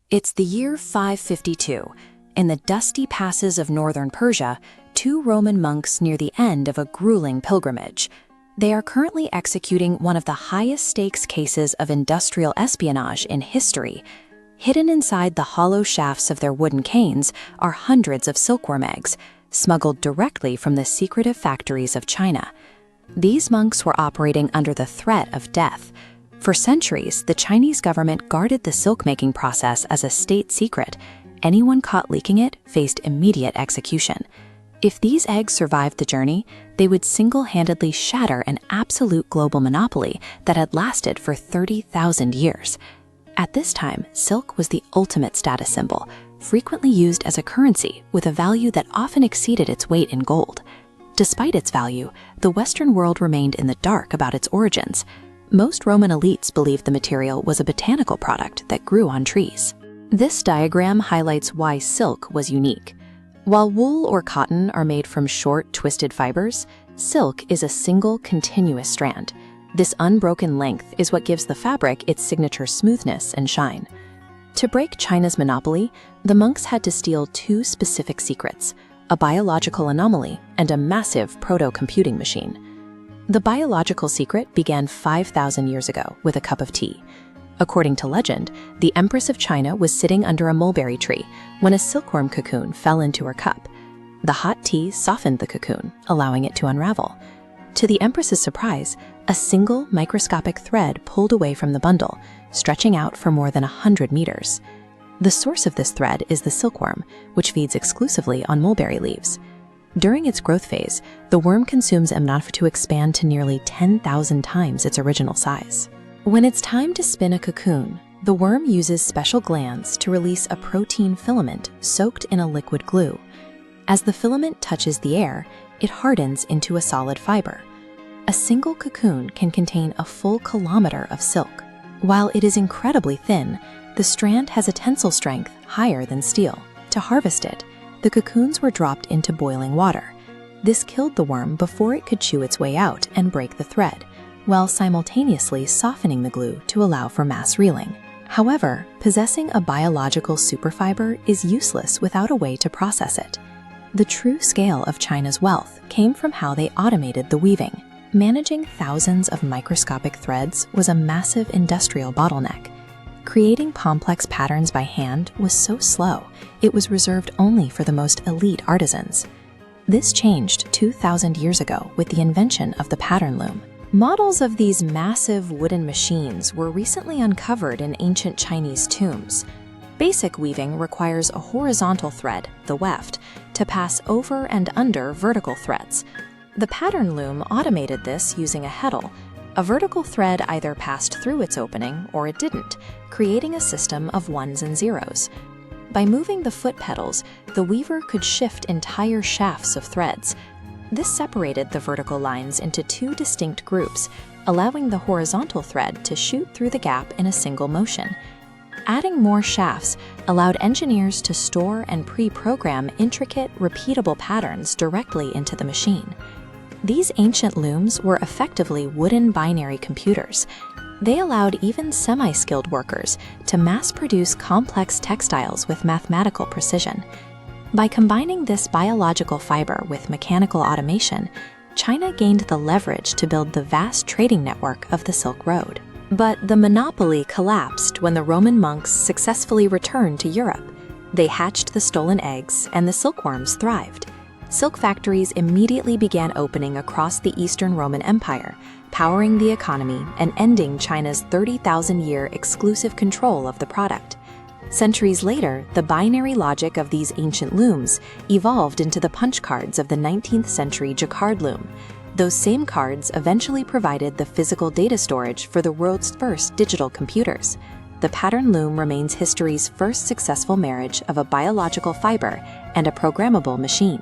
It's the year 552. In the dusty passes of northern Persia, two Roman monks near the end of a grueling pilgrimage. They are currently executing one of the highest stakes cases of industrial espionage in history. Hidden inside the hollow shafts of their wooden canes are hundreds of silkworm eggs, smuggled directly from the secretive factories of China. These monks were operating under the threat of death. For centuries, the Chinese government guarded the silk-making process as a state secret. Anyone caught leaking it faced immediate execution. If these eggs survived the journey, they would single-handedly shatter an absolute global monopoly that had lasted for 30,000 years. At this time, silk was the ultimate status symbol, frequently used as a currency with a value that often exceeded its weight in gold. Despite its value, the Western world remained in the dark about its origins. Most Roman elites believed the material was a botanical product that grew on trees. This diagram highlights why silk was unique. While wool or cotton are made from short, twisted fibers, silk is a single, continuous strand. This unbroken length is what gives the fabric its signature smoothness and shine. To break China's monopoly, the monks had to steal two specific secrets: a biological anomaly and a massive proto-computing machine. The biological secret began 5,000 years ago with a cup of tea. According to legend, the Empress of China was sitting under a mulberry tree when a silkworm cocoon fell into her cup. The hot tea softened the cocoon, allowing it to unravel. To the Empress's surprise, a single microscopic thread pulled away from the bundle, stretching out for more than 100 meters. The source of this thread is the silkworm, which feeds exclusively on mulberry leaves. During its growth phase, the worm consumes enough to expand to nearly 10,000 times its original size. When it's time to spin a cocoon, the worm uses special glands to release a protein filament soaked in a liquid glue. As the filament touches the air, it hardens into a solid fiber. A single cocoon can contain a full kilometer of silk. While it is incredibly thin, the strand has a tensile strength higher than steel. To harvest it, the cocoons were dropped into boiling water. This killed the worm before it could chew its way out and break the thread, while simultaneously softening the glue to allow for mass reeling. However, possessing a biological superfiber is useless without a way to process it. The true scale of China's wealth came from how they automated the weaving. Managing thousands of microscopic threads was a massive industrial bottleneck. Creating complex patterns by hand was so slow, it was reserved only for the most elite artisans. This changed 2,000 years ago with the invention of the pattern loom. Models of these massive wooden machines were recently uncovered in ancient Chinese tombs. Basic weaving requires a horizontal thread, the weft, to pass over and under vertical threads. The pattern loom automated this using a heddle. A vertical thread either passed through its opening or it didn't, creating a system of ones and zeros. By moving the foot pedals, the weaver could shift entire shafts of threads. This separated the vertical lines into two distinct groups, allowing the horizontal thread to shoot through the gap in a single motion. Adding more shafts allowed engineers to store and pre-program intricate, repeatable patterns directly into the machine. These ancient looms were effectively wooden binary computers. They allowed even semi-skilled workers to mass-produce complex textiles with mathematical precision. By combining this biological fiber with mechanical automation, China gained the leverage to build the vast trading network of the Silk Road. But the monopoly collapsed when the Roman monks successfully returned to Europe. They hatched the stolen eggs, and the silkworms thrived. Silk factories immediately began opening across the Eastern Roman Empire, powering the economy and ending China's 30,000-year exclusive control of the product. Centuries later, the binary logic of these ancient looms evolved into the punch cards of the 19th century jacquard loom. Those same cards eventually provided the physical data storage for the world's first digital computers. The pattern loom remains history's first successful marriage of a biological fiber and a programmable machine.